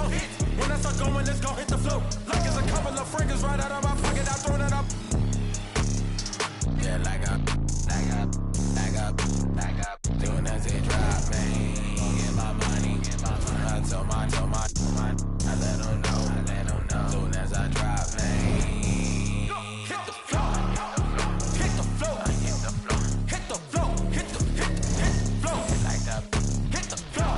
gon' hit. When I start going, it's gon' hit the flow. Like it's a couple of friggers right out of my pocket, I throw that up. Yeah, like up. Doing as they drop, man. Get my money. I told my. I let them know. Soon as I drop, man. Hit the floor. Hit the floor. Hit the floor. Hit the floor. Hit the floor. Like that. Hit the floor.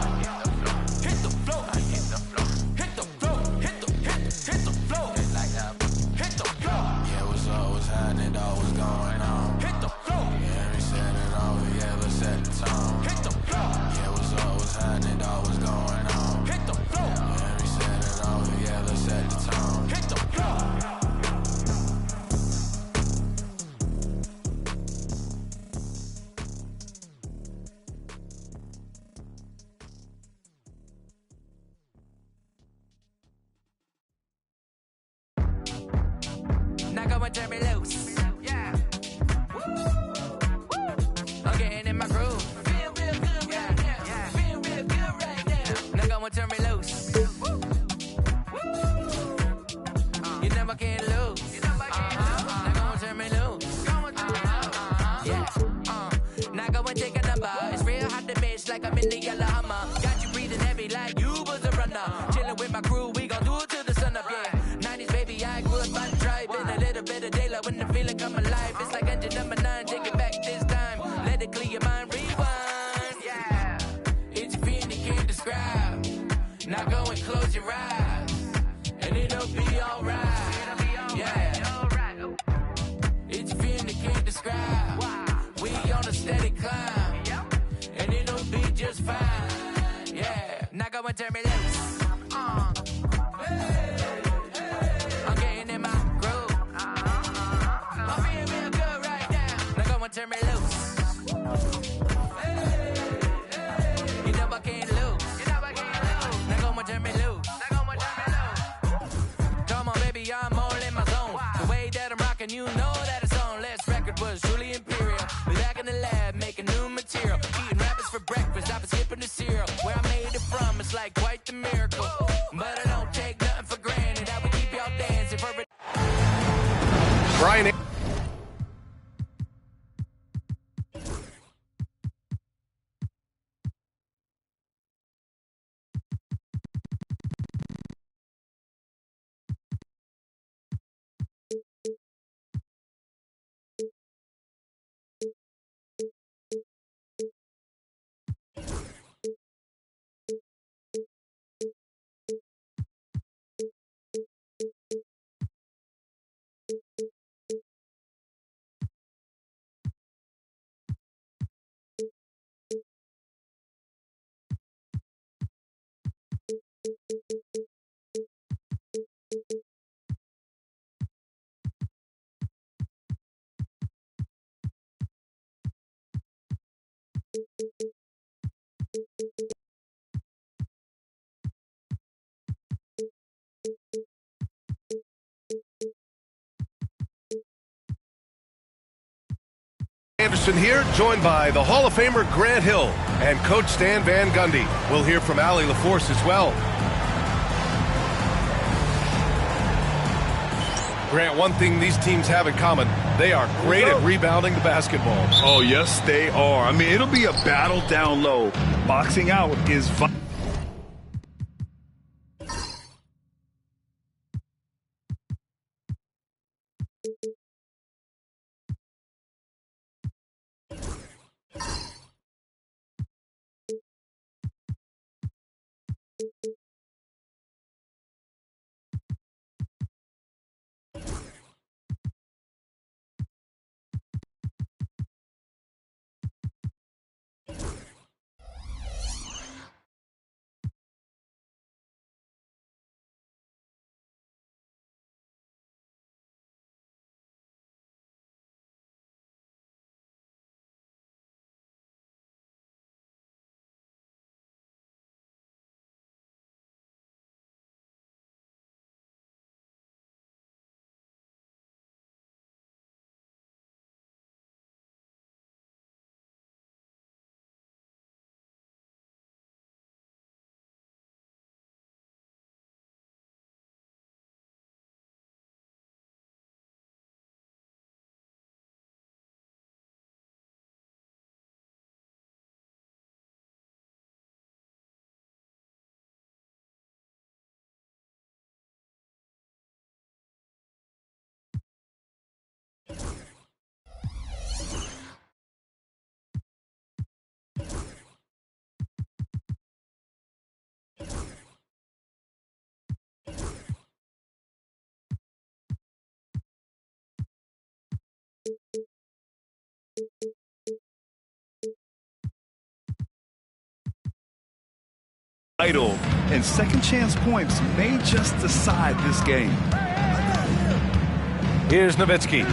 Hit the floor. Hit the floor. Hit the floor. Hit the floor. Like that. Hit the floor. Yeah, what's happening? What's going on? Hit the floor. Yeah, we said it over. Yeah, let's set the tone. Hit the floor. Yeah, what's happening? What's going on? Hit the floor. Yeah, we said it over. Yeah, let's set the tone. Hit the floor. Now go and turn me loose. Yeah. I'm getting in my groove. Feel real good right now. Yeah. Feel real good right now. Now go and turn me loose. You never can lose. Now go and turn me loose. Yeah. Now go and take a number. It's real hot to miss like I'm in the yellow Hummer. Got you breathing heavy like you was a runner. Chilling with my crew, we gon' do it till the sun up. Yeah. 90s baby, I grew up on driving. A little bit of daylight when the feeling come alive. It's like engine number 9, take it back this time. Let it clear your mind, rewind. Yeah, it's a feeling you can't describe. Now go and close your eyes, and it'll be alright. Yeah, it's a feeling you can't describe. We on a steady climb, and it'll be just fine. Yeah, now go and turn me loose. I'm getting in my groove. I'm feeling real good right now. Now go and turn me loose. You know I can't lose. Now go and turn me loose. Come on, baby, I'm all in my zone. The way that I'm rocking, you know that it's on. Last record was truly imperial. We back in the lab making new material. Eating rappers for breakfast, I was skipping the cereal. Where I made it from, it's like quite the miracle. But I don't take nothing for granted. I would keep y'all dancing for it. Brian. Anderson here, joined by the Hall of Famer Grant Hill and Coach Stan Van Gundy. We'll hear from Allie LaForce as well. Grant, one thing these teams have in common, they are great at rebounding the basketball. Oh, yes, they are. I mean, it'll be a battle down low. Boxing out is vital. Idle, and second chance points may just decide this game. Here's Nowitzki.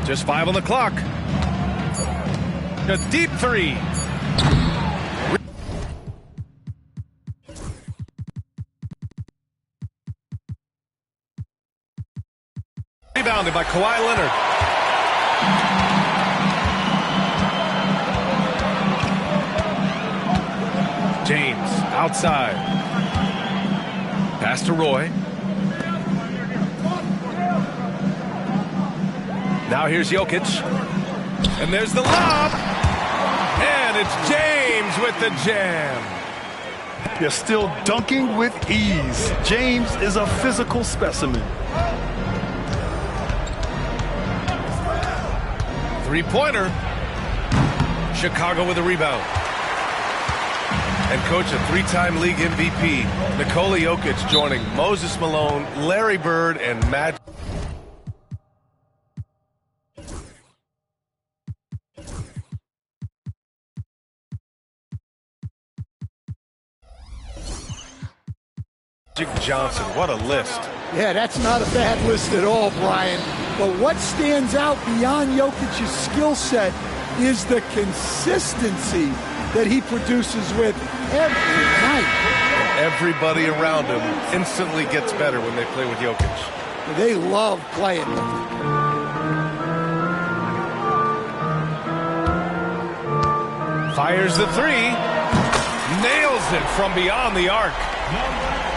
Just 5 on the clock. A deep three. Rebounded by Kawhi Leonard. James outside. Pass to Roy. Now here's Jokic. And there's the lob. And it's James with the jam. They're still dunking with ease. James is a physical specimen. Three-pointer. Chicago with a rebound. And coach, a three-time league MVP, Nikola Jokic joining Moses Malone, Larry Bird, and Matt. Johnson, what a list. Yeah, that's not a bad list at all, Brian. But what stands out beyond Jokic's skill set is the consistency that he produces with every night. Everybody around him instantly gets better when they play with Jokic. They love playing with him. Fires the three. Nails it from beyond the arc.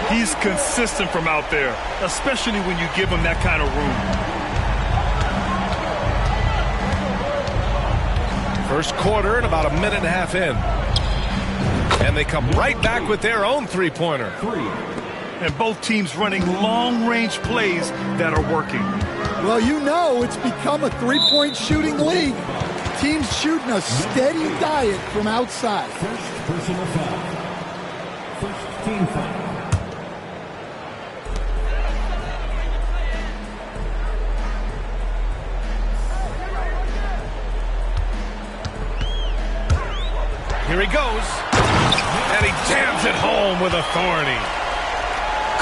He's consistent from out there, especially when you give him that kind of room. First quarter and about a minute and a half in. And they come right back with their own three-pointer. And both teams running long-range plays that are working. Well, you know it's become a three-point shooting league. Teams shooting a steady diet from outside. First personal foul. First team foul. Here he goes, and he jams it home with authority.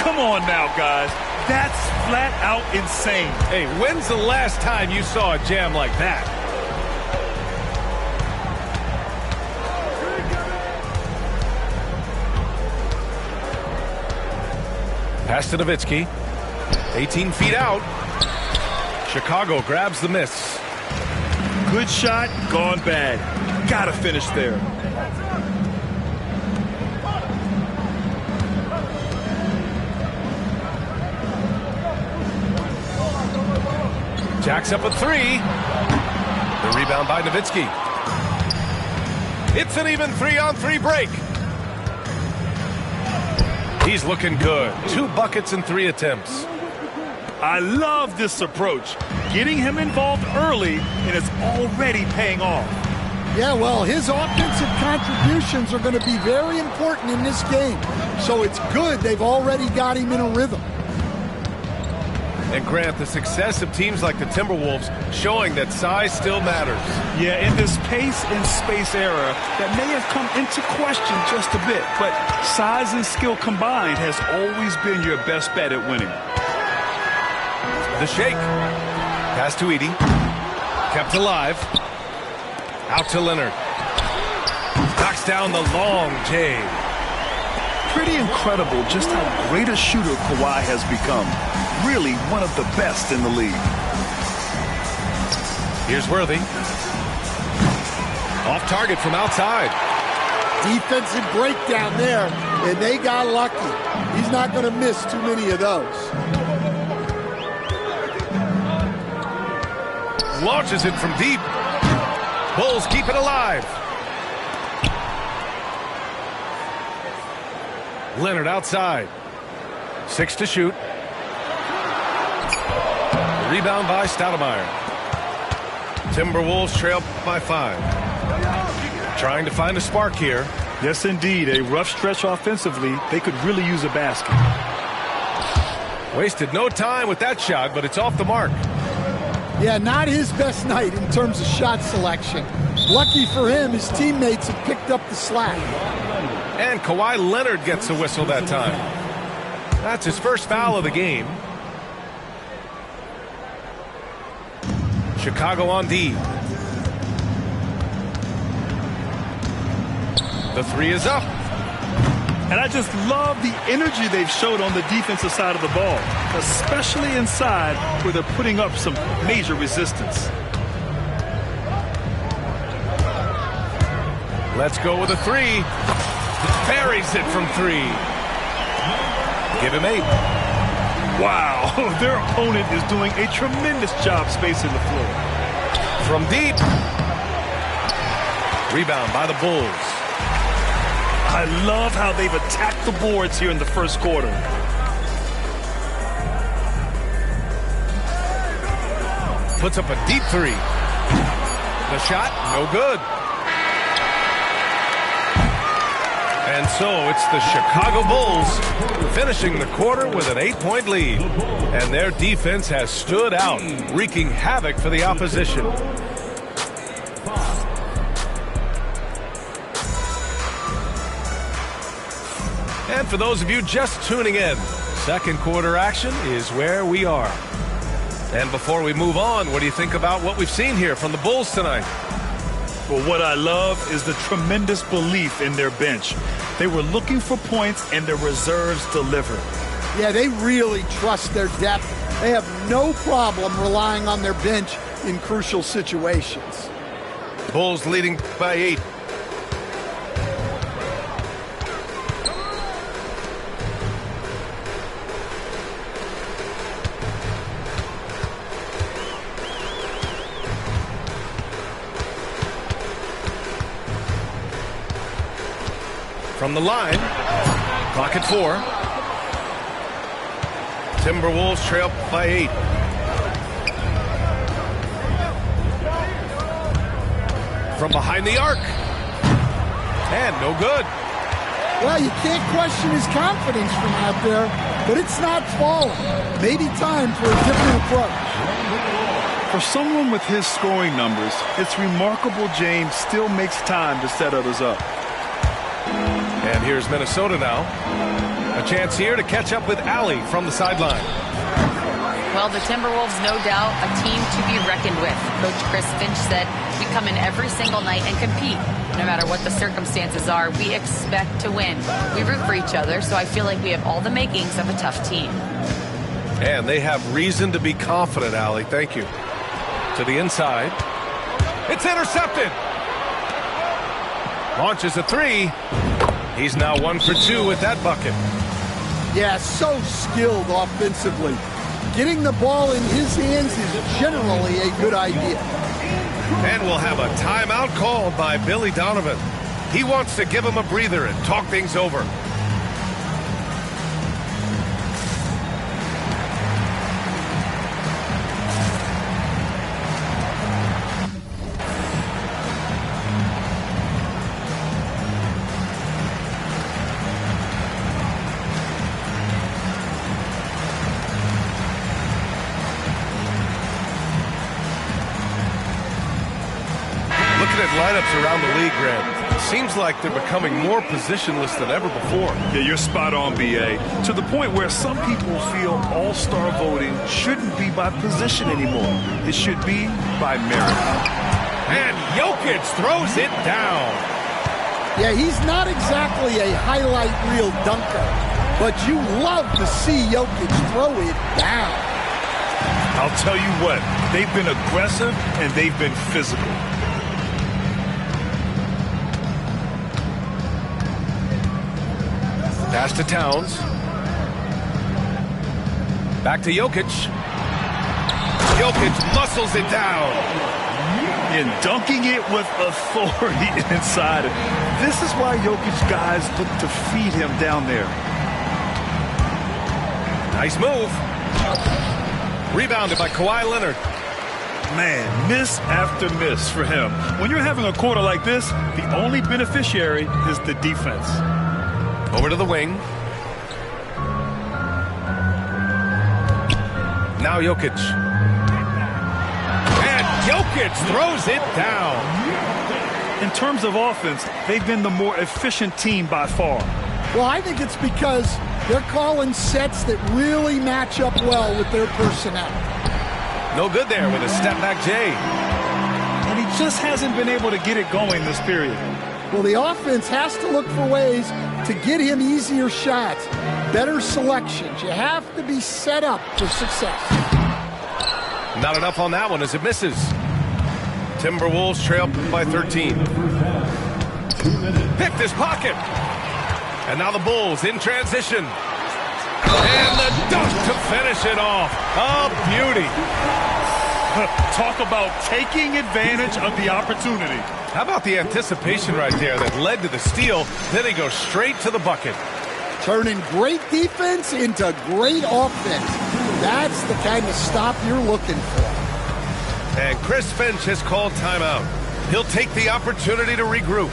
Come on now, guys. That's flat out insane. Hey, when's the last time you saw a jam like that? Pass to Nowitzki. 18 feet out. Chicago grabs the miss. Good shot, gone bad. Gotta finish there. Jacks up a three. The rebound by Nowitzki. It's an even 3-on-3 break. He's looking good. 2 buckets in 3 attempts. I love this approach. Getting him involved early, and it's already paying off. Yeah, well, his offensive contributions are going to be very important in this game. So it's good they've already got him in a rhythm. And Grant, the success of teams like the Timberwolves showing that size still matters. Yeah, in this pace and space era, that may have come into question just a bit, but size and skill combined has always been your best bet at winning. The shake. Pass to Edey. Kept alive. Out to Leonard. Knocks down the long J. Pretty incredible just how great a shooter Kawhi has become. Really one of the best in the league. Here's Worthy. Off target from outside. Defensive breakdown there, and they got lucky. He's not going to miss too many of those. Launches it from deep. Bulls keep it alive. Leonard outside. 6 to shoot. Rebound by Stoudemire. Timberwolves trail by 5. Trying to find a spark here. Yes, indeed. A rough stretch offensively. They could really use a basket. Wasted no time with that shot, but it's off the mark. Yeah, not his best night in terms of shot selection. Lucky for him, his teammates have picked up the slack. And Kawhi Leonard gets a whistle that time. That's his first foul of the game. Chicago on D. The 3 is up. And I just love the energy they've showed on the defensive side of the ball, especially inside where they're putting up some major resistance. Let's go with a 3. Buries it from 3. Give him 8. Wow, their opponent is doing a tremendous job spacing the floor. From deep. Rebound by the Bulls. I love how they've attacked the boards here in the first quarter. Puts up a deep 3. The shot, no good. And so it's the Chicago Bulls finishing the quarter with an 8-point lead. And their defense has stood out, wreaking havoc for the opposition. And for those of you just tuning in, second quarter action is where we are. And before we move on, what do you think about what we've seen here from the Bulls tonight? Well, what I love is the tremendous belief in their bench. They were looking for points, and their reserves delivered. Yeah, they really trust their depth. They have no problem relying on their bench in crucial situations. Bulls leading by 8. From the line, clock at 4. Timberwolves trail by 8. From behind the arc. And no good. Well, you can't question his confidence from out there, but it's not falling. Maybe time for a different approach. For someone with his scoring numbers, it's remarkable James still makes time to set others up. And here's Minnesota now. A chance here to catch up with Allie from the sideline. Well, the Timberwolves, no doubt, a team to be reckoned with. Coach Chris Finch said, we come in every single night and compete. No matter what the circumstances are, we expect to win. We root for each other, so I feel like we have all the makings of a tough team. And they have reason to be confident, Allie. Thank you. To the inside. It's intercepted. Launches a 3. He's now 1 for 2 with that bucket. Yeah, so skilled offensively. Getting the ball in his hands is generally a good idea. And we'll have a timeout called by Billy Donovan. He wants to give him a breather and talk things over. at lineups around the league, Grant, seems like they're becoming more positionless than ever before. Yeah, you're spot on, B.A. To the point where some people feel all-star voting shouldn't be by position anymore. It should be by merit. And Jokic throws it down. Yeah, he's not exactly a highlight reel dunker, but you love to see Jokic throw it down. I'll tell you what, they've been aggressive and they've been physical. Pass to Towns. Back to Jokic. Jokic muscles it down. And dunking it with authority inside. This is why Jokic guys look to feed him down there. Nice move. Rebounded by Kawhi Leonard. Man, miss after miss for him. When you're having a quarter like this, the only beneficiary is the defense. Over to the wing. Now Jokic. And Jokic throws it down. In terms of offense, they've been the more efficient team by far. Well, I think it's because they're calling sets that really match up well with their personnel. No good there with a step-back J. And he just hasn't been able to get it going this period. Well, the offense has to look for ways to get him easier shots, better selections. You have to be set up for success. Not enough on that one as it misses. Timberwolves trail by 13. Picked his pocket. And now the Bulls in transition. And the dunk to finish it off. A beauty. Talk about taking advantage of the opportunity. How about the anticipation right there that led to the steal? Then he goes straight to the bucket. Turning great defense into great offense. That's the kind of stop you're looking for. And Chris Finch has called timeout. He'll take the opportunity to regroup.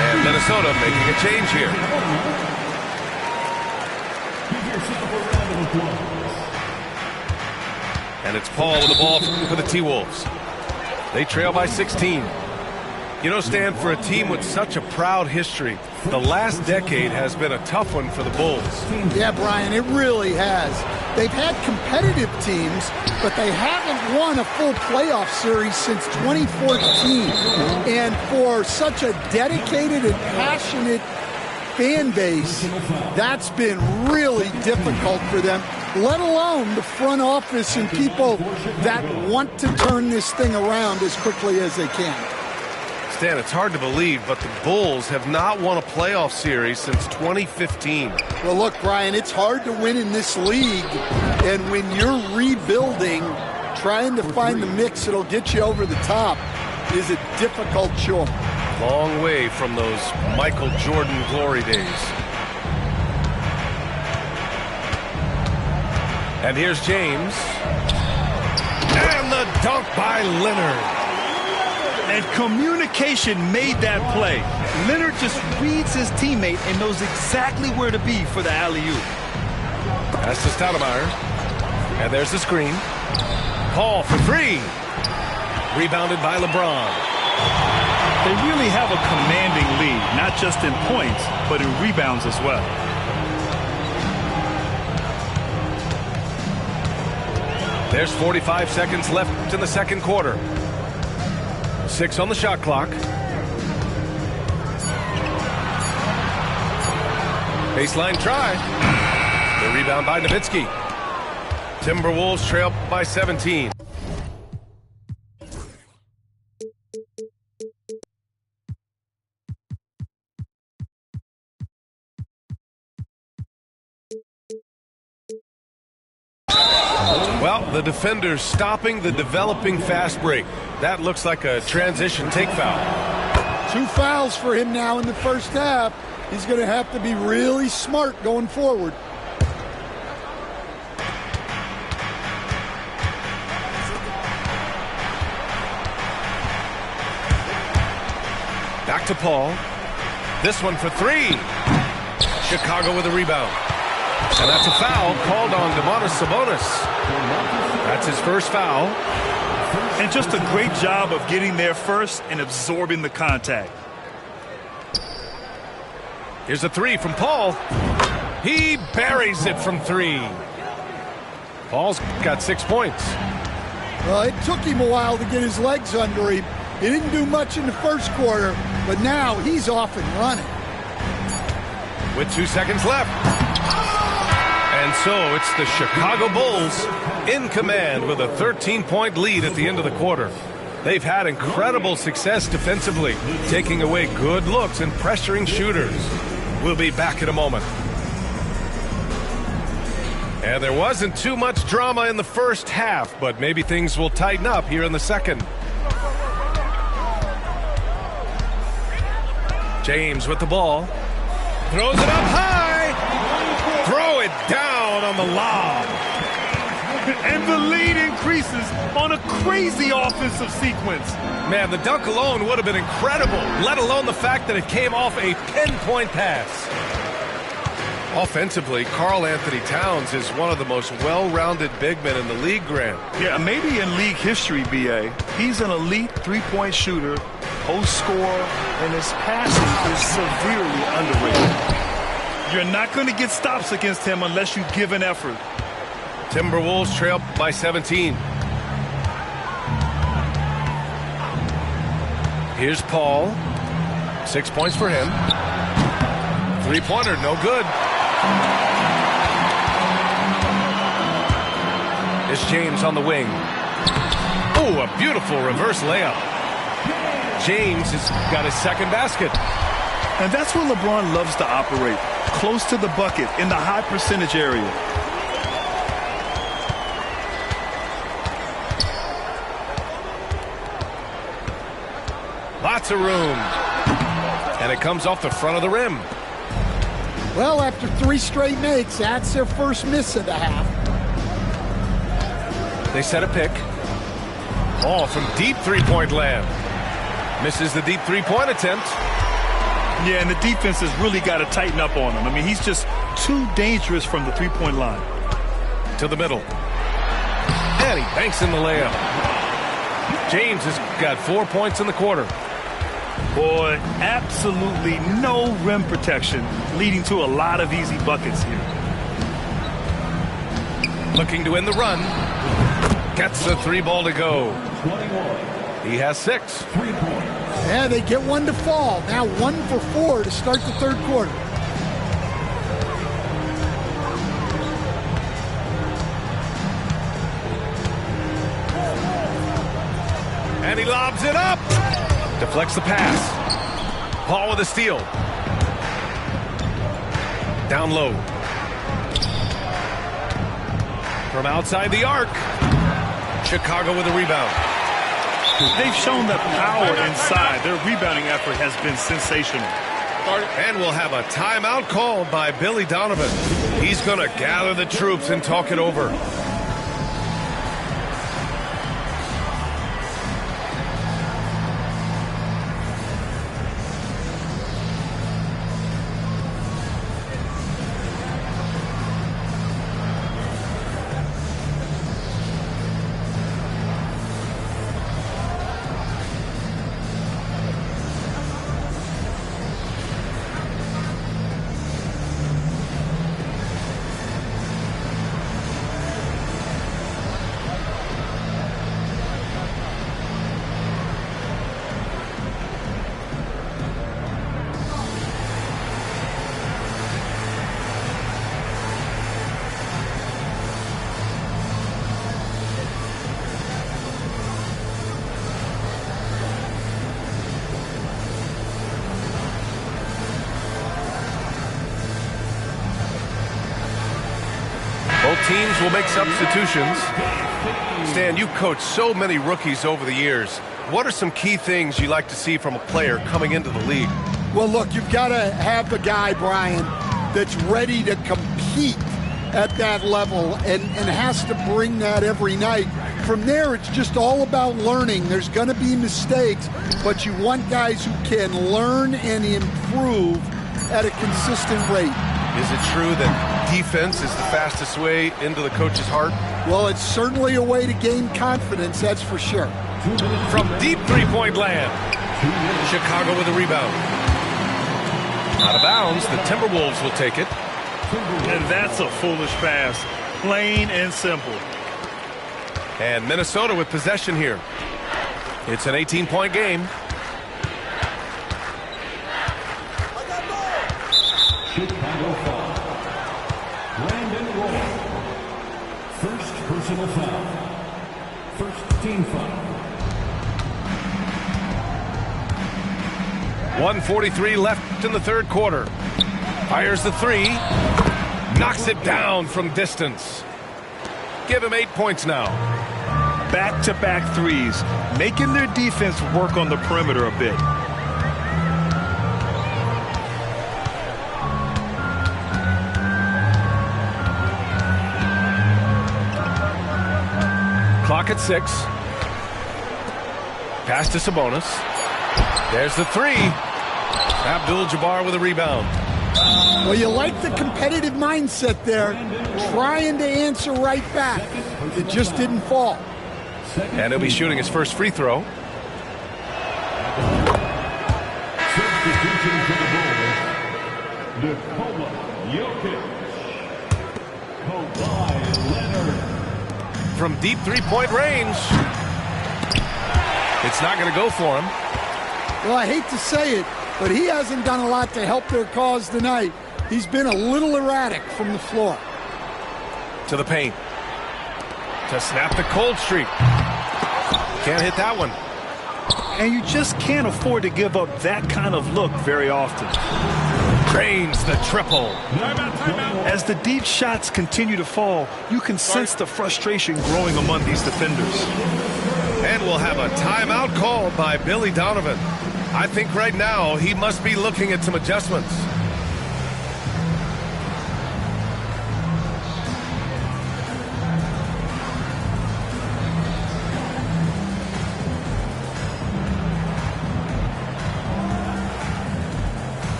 And Minnesota making a change here. And it's Paul with the ball for the T-Wolves. They trail by 16. You know, Stan, for a team with such a proud history, the last decade has been a tough one for the Bulls. Yeah, Brian, it really has. They've had competitive teams, but they haven't won a full playoff series since 2014. And for such a dedicated and passionate fan base, that's been really difficult for them, let alone the front office and people that want to turn this thing around as quickly as they can. Stan, it's hard to believe, but the Bulls have not won a playoff series since 2015. Well, look, Brian, it's hard to win in this league, and when you're rebuilding, trying to find the mix that'll get you over the top is a difficult chore. Long way from those Michael Jordan glory days. And here's James. And the dunk by Leonard. And communication made that play. Leonard just reads his teammate and knows exactly where to be for the alley-oop. That's to Stoudemire. And there's the screen. Paul for three. Rebounded by LeBron. They really have a commanding lead, not just in points, but in rebounds as well. There's 45 seconds left in the second quarter. 6 on the shot clock. Baseline try. The rebound by Nowitzki. Timberwolves trail by 17. Well, the defenders stopping the developing fast break. That looks like a transition take foul. 2 fouls for him now in the first half. He's going to have to be really smart going forward. Back to Paul. This one for 3. Chicago with a rebound. And that's a foul called on Domantas Sabonis. That's his first foul. And just a great job of getting there first and absorbing the contact. Here's a 3 from Paul. He buries it from 3. Paul's got 6 points. Well, it took him a while to get his legs under him. He didn't do much in the first quarter, but now he's off and running. With 2 seconds left. And so it's the Chicago Bulls in command with a 13-point lead at the end of the quarter. They've had incredible success defensively, taking away good looks and pressuring shooters. We'll be back in a moment. And there wasn't too much drama in the first half, but maybe things will tighten up here in the second. James with the ball. Throws it up high. Throw it down on the lob. And the lead increases on a crazy offensive sequence. Man, the dunk alone would have been incredible, let alone the fact that it came off a pinpoint pass. Offensively, Karl Anthony Towns is one of the most well-rounded big men in the league, Grant. Yeah, maybe in league history, B.A. He's an elite three-point shooter, post scorer, and his passing is severely underrated. You're not going to get stops against him unless you give an effort. Timberwolves trail by 17. Here's Paul. 6 points for him. Three-pointer, no good. It's James on the wing. Oh, a beautiful reverse layup. James has got his second basket. And that's where LeBron loves to operate. Close to the bucket, in the high percentage area. Lots of room. And it comes off the front of the rim. Well, after 3 straight makes, that's their first miss of the half. They set a pick. Ball from deep three-point land. Misses the deep three-point attempt. Yeah, and the defense has really got to tighten up on him. I mean, he's just too dangerous from the three-point line. To the middle. And he banks in the layup. James has got 4 points in the quarter. Boy, absolutely no rim protection, leading to a lot of easy buckets here. Looking to win the run. Gets the 3 ball to go. He has 6. Yeah, they get 1 to fall. Now 1 for 4 to start the third quarter. And he lobs it up. Deflects the pass. Paul with a steal. Down low. From outside the arc. Chicago with a rebound. They've shown that power inside. Their rebounding effort has been sensational. And we'll have a timeout called by Billy Donovan. He's going to gather the troops and talk it over. Both teams will make substitutions. Stan, you've coached so many rookies over the years. what are some key things you like to see from a player coming into the league? Well, look, you've got to have a guy, Brian, that's ready to compete at that level and has to bring that every night. From there, it's just all about learning. There's going to be mistakes, but you want guys who can learn and improve at a consistent rate. Is it true that defense is the fastest way into the coach's heart? Well, it's certainly a way to gain confidence, that's for sure. From deep three-point land, Chicago with a rebound. Out of bounds, the Timberwolves will take it. And that's a foolish pass. Plain and simple. And Minnesota with possession here. It's an 18-point game. Chicago foul. Brandon Roy. First personal foul. First team foul. 1:43 left in the third quarter. Fires the three. Knocks it down from distance. Give him 8 points now. Back-to-back threes, making their defense work on the perimeter a bit. Clock at 6. Pass to Sabonis. There's the three. Abdul-Jabbar with a rebound. Well, you like the competitive mindset there, trying to answer right back. It just didn't fall. And he'll be shooting his first free throw. Substitution for the Bulls. Nikola Jokic. Kawhi Leonard. From deep three-point range. It's not going to go for him. Well, I hate to say it, but he hasn't done a lot to help their cause tonight. He's been a little erratic from the floor. To the paint. To snap the cold streak. Can't hit that one. And you just can't afford to give up that kind of look very often. Drains the triple. As the deep shots continue to fall, you can sense the frustration growing among these defenders. And we'll have a timeout called by Billy Donovan. I think right now he must be looking at some adjustments.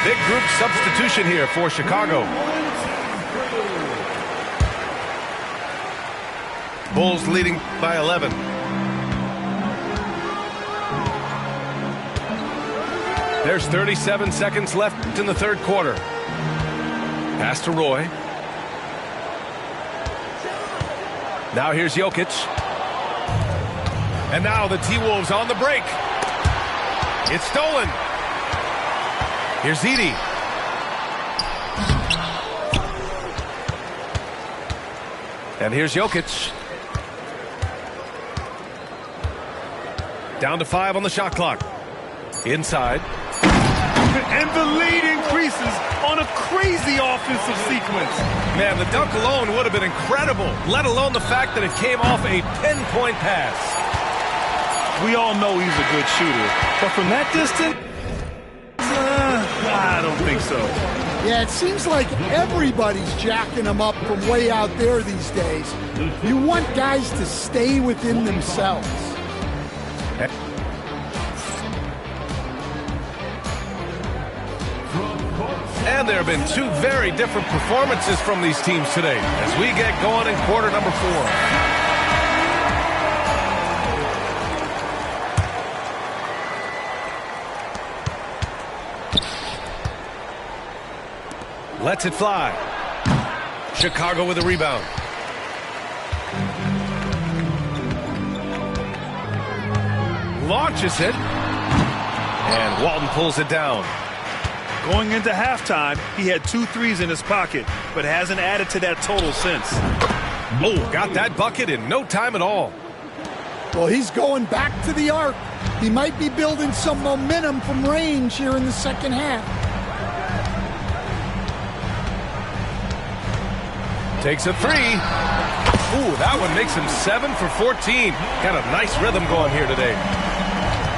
Big group substitution here for Chicago. Bulls leading by 11. There's 37 seconds left in the third quarter. Pass to Roy. Now here's Jokic. And now the T-Wolves on the break. It's stolen. Here's Edey. And here's Jokic. Down to 5 on the shot clock. Inside. And the lead increases on a crazy offensive sequence. Man, the dunk alone would have been incredible, let alone the fact that it came off a pinpoint pass. We all know he's a good shooter, but from that distance, I don't think so. Yeah, it seems like everybody's jacking them up from way out there these days. You want guys to stay within themselves. And there have been two very different performances from these teams today as we get going in quarter number 4. Lets it fly. Chicago with a rebound. Launches it. And Walton pulls it down. Going into halftime, he had 2 threes in his pocket, but hasn't added to that total since. Oh, got that bucket in no time at all. Well, he's going back to the arc. He might be building some momentum from range here in the second half. Takes a 3. Ooh, that one makes him 7 for 14. Got a nice rhythm going here today.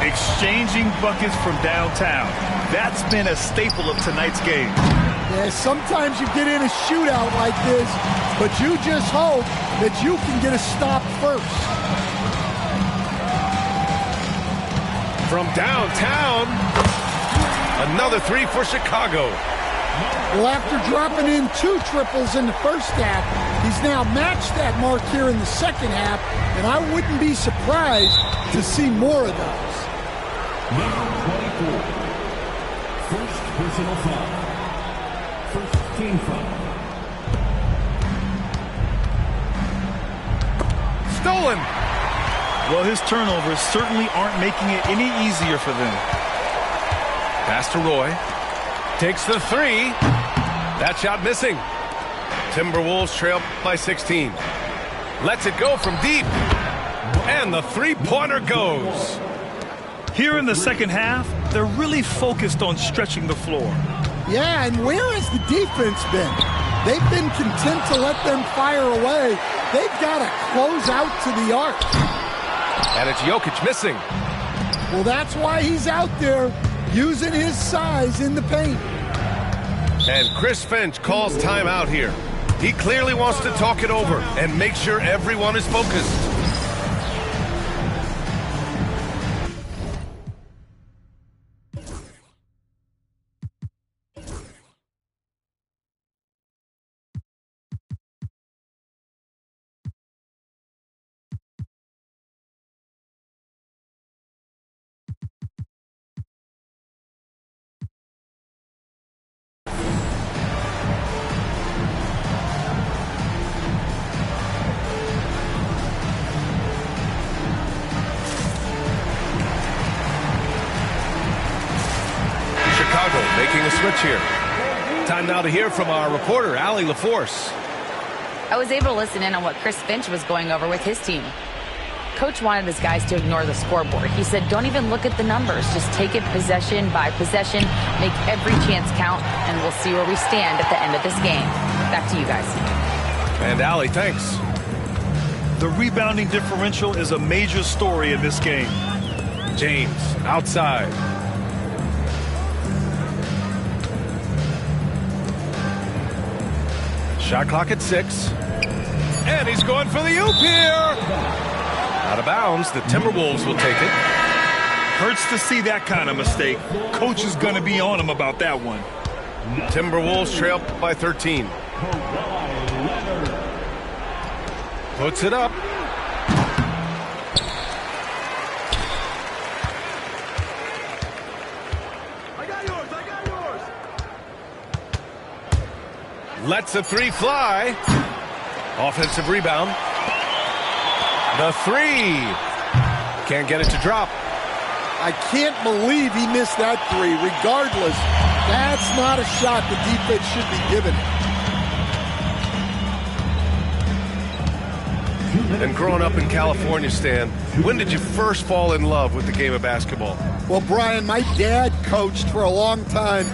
Exchanging buckets from downtown. That's been a staple of tonight's game. Yeah, sometimes you get in a shootout like this, but you just hope that you can get a stop first. From downtown, another 3 for Chicago. Well, after dropping in 2 triples in the first half, he's now matched that mark here in the second half, and I wouldn't be surprised to see more of those. Number 24. First personal foul. First team foul. Stolen. Well, his turnovers certainly aren't making it any easier for them. Pass to Roy. Takes the 3. That shot missing. Timberwolves trail by 16. Lets it go from deep. And the 3-pointer goes. Here in the second half, they're really focused on stretching the floor. Yeah, and where has the defense been? They've been content to let them fire away. They've got to close out to the arc. And it's Jokic missing. Well, that's why he's out there using his size in the paint. And Chris Finch calls timeout here. He clearly wants to talk it over and make sure everyone is focused. Making a switch here. Time now to hear from our reporter, Allie LaForce. I was able to listen in on what Chris Finch was going over with his team. Coach wanted his guys to ignore the scoreboard. He said, don't even look at the numbers. Just take it possession by possession, make every chance count, and we'll see where we stand at the end of this game. Back to you guys. And Allie, thanks. The rebounding differential is a major story in this game. James, outside. Shot clock at 6. And he's going for the oop here. Out of bounds. The Timberwolves will take it. Hurts to see that kind of mistake. Coach is going to be on him about that one. Timberwolves trail by 13. Puts it up. Lets a 3 fly. Offensive rebound. The 3. Can't get it to drop. I can't believe he missed that 3. Regardless, that's not a shot the defense should be given. And growing up in California, Stan, when did you first fall in love with the game of basketball? Well, Brian, my dad coached for a long time,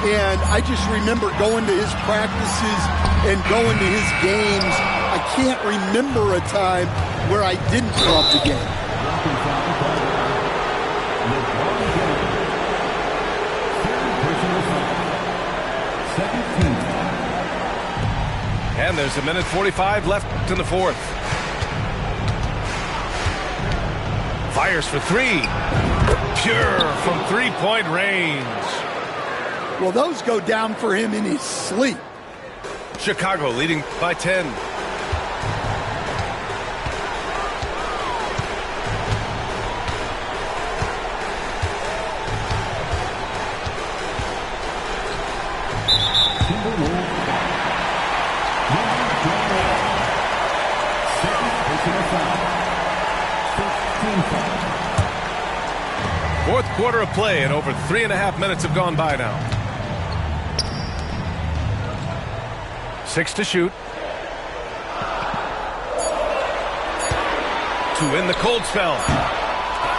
and I just remember going to his practices and going to his games. I can't remember a time where I didn't love the game. And there's a minute 45 left in the fourth. Fires for 3. Pure from 3-point range. Well, those go down for him in his sleep. Chicago leading by 10. Fourth quarter of play, and over 3.5 minutes have gone by now. 6 to shoot. To win the cold spell.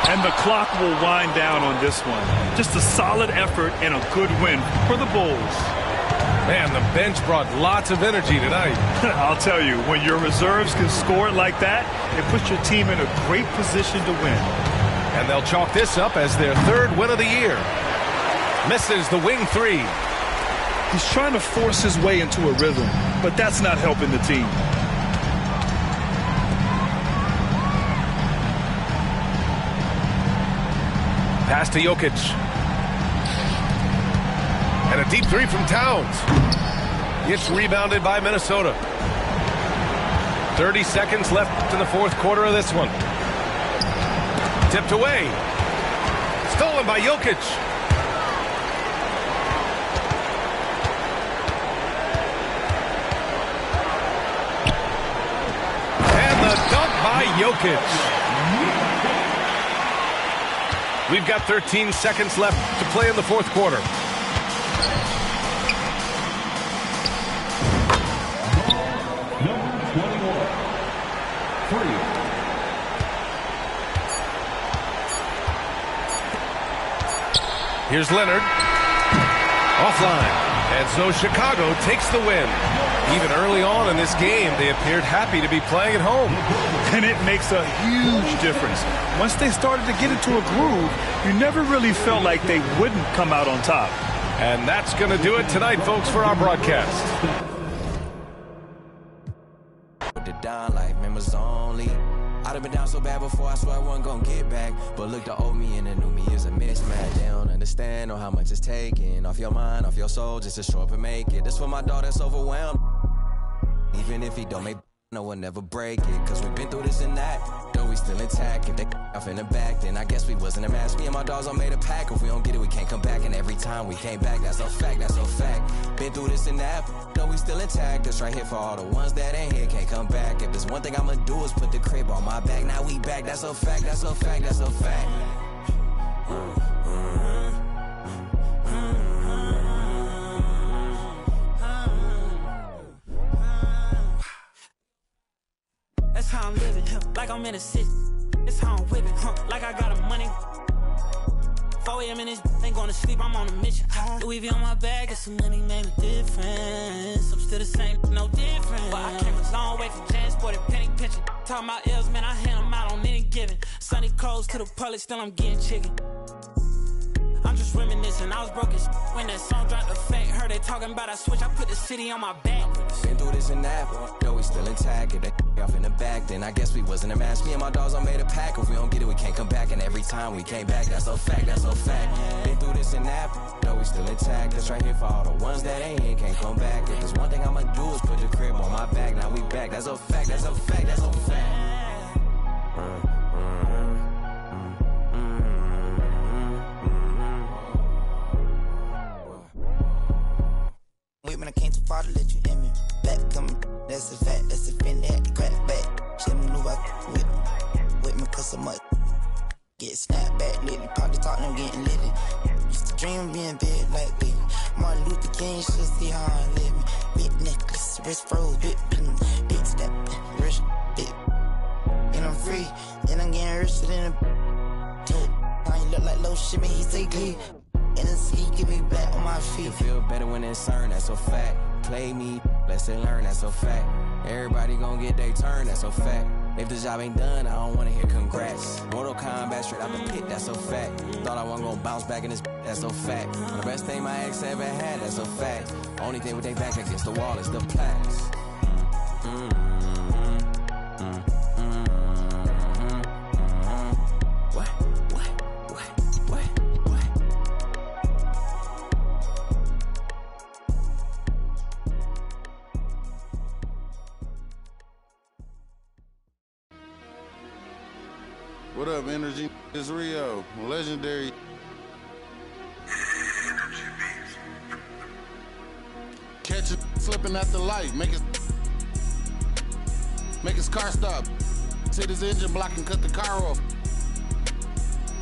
And the clock will wind down on this one. Just a solid effort and a good win for the Bulls. Man, the bench brought lots of energy tonight. I'll tell you, when your reserves can score like that, it puts your team in a great position to win. And they'll chalk this up as their 3rd win of the year. Misses the wing 3. He's trying to force his way into a rhythm, but that's not helping the team. Pass to Jokic. And a deep 3 from Towns. Gets rebounded by Minnesota. 30 seconds left in the 4th quarter of this one. Tipped away. Stolen by Jokic. And the dunk by Jokic. We've got 13 seconds left to play in the 4th quarter. Number 21. 3. Here's Leonard. Offline. And so Chicago takes the win. Even early on in this game, they appeared happy to be playing at home. And it makes a huge difference. Once they started to get into a groove, you never really felt like they wouldn't come out on top. And that's going to do it tonight, folks, for our broadcast. The down like members only. I'd have been down so bad before, I swear I wasn't gonna get back. But look, the old me and the new me is a mismatch. They don't understand or how much it's taking off your mind, off your soul, just to show up and make it. This for my dog that's overwhelmed. Even if he don't make, no one never break it. Cause we've been through this and that, though we still intact. If they off in the back, then I guess we wasn't a match. Me and my dogs all made a pack. If we don't get it, we can't come back. And every time we came back, that's a fact, that's a fact. Been through this and that, though we still intact. That's right here for all the ones that ain't here, can't come back. If there's one thing I'ma do is put the crib on my back. Now we back, that's a fact, that's a fact, that's a fact. That's how I'm living, like I'm in a city. That's how I'm whipping, like I got a money. 4 a.m. in this, ain't gonna sleep, I'm on a mission. Louis V on my bag, get some money, made a difference. I'm still the same, no different. But I came a long way from Jans, sported penny pinching. Talking about L's, man, I hand them out on any given. Sunny clothes to the public, still I'm getting chicken. I'm just reminiscing, I was broke as when that song dropped the fake. Heard they talking about I switch, I put the city on my back. Been through this and that, though we still intact. If they off in the back, then I guess we wasn't a match. Me and my dogs all made a pack. If we don't get it, we can't come back. And every time we came back, that's a fact, that's a fact. Been through this and that, though we still intact. That's right here for all the ones that ain't here, can't come back. If there's one thing I'ma do is put the crib on my back. Now we back, that's a fact, that's a fact, that's a fact. When I came too far to let you in me. Back coming, that's a fact, that's a fin that crack back. Shit maneuver with me cause so much. Get snapped back lately, probably talk them getting litty. Used to dream of being big like baby. Martin Luther King should see how I live. Big necklace, wrist froze, big step, wrist, big. And I'm free, and I'm getting richer than a I ain't look like low shit, man, he take leave. And it's he get me back on my feet. You feel better when it's earned, that's a fact. Play me, lesson learned, that's a fact. Everybody gon' get their turn, that's a fact. If the job ain't done, I don't wanna hear congrats. Mortal Kombat straight out the pit, that's a fact. Thought I wasn't gonna bounce back in this, that's a fact. The best thing my ex ever had, that's a fact. Only thing with they back against the wall is the plaques. What up, Energy? It's Rio, legendary. Catch it flipping at the light, make his car stop. Hit his engine block and cut the car off.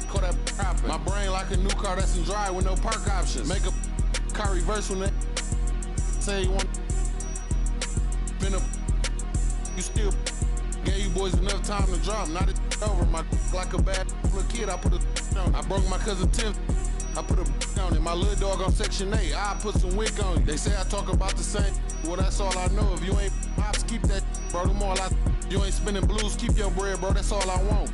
Call that profit. My brain like a new car that's in drive with no park options. Make a car reverse when they say you want. been a you still gave you boys enough time to drop. Not it over. My like a bad little kid, I put a on. I broke my cousin Tim. I put a on it. My little dog on Section 8. I put some wick on it. They say I talk about the same. Well, that's all I know. If you ain't pops, keep that, bro. Them all you ain't spinning blues, keep your bread, bro. That's all I want.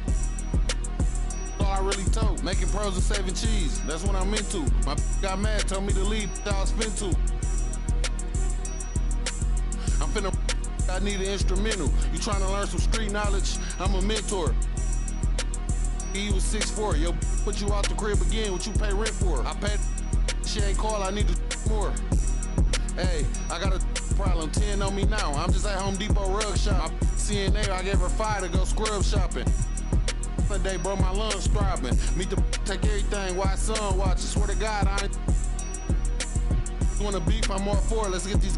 That's all I really told. Making pros and saving cheese. That's what I'm into. My got mad, told me to leave. I'll spin to. I'm finna. I need an instrumental. You trying to learn some street knowledge? I'm a mentor. He was 6'4". Yo, put you out the crib again. What you pay rent for? I paid. She ain't call. I need more. Hey, I got a problem. 10 on me now. I'm just at Home Depot rug shop. CNA, I gave her 5 to go scrub shopping. One day, bro, my lungs throbbing. Meet the take everything. Why son watch? I swear to God, I ain't. You wanna beef? I'm all for it. Let's get these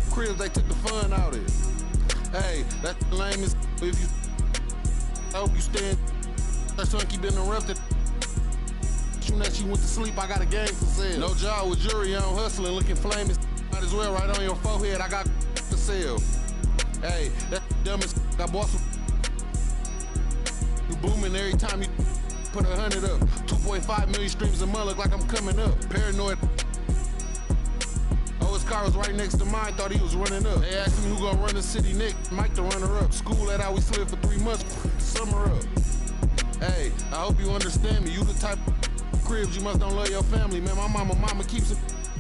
cribs. They took the fun out of it. Hey, that's the lamest. If you. I hope you stand. Her son keep interrupted. Soon as she went to sleep, I got a game for sale. No job with jury on hustling, looking flaming. Might as well right on your forehead. I got for sale. Hey, that dumbest. I bought some. You booming every time you put 100 up. 2.5 million streams a month. Look like I'm coming up. Paranoid. Oh, his car was right next to mine. Thought he was running up. They asked me who gonna run the city next. Mike the runner up. School that I we slid for 3 months. Summer up. Hey, I hope you understand me. You the type of cribs you must don't love your family, man. My mama keeps it.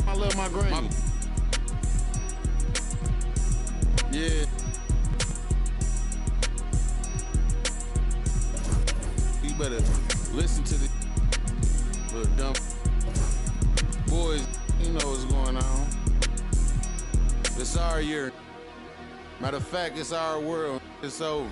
I love my granny. Yeah. You better listen to the little dumb boys. You know what's going on. It's our year. Matter of fact, it's our world. It's over.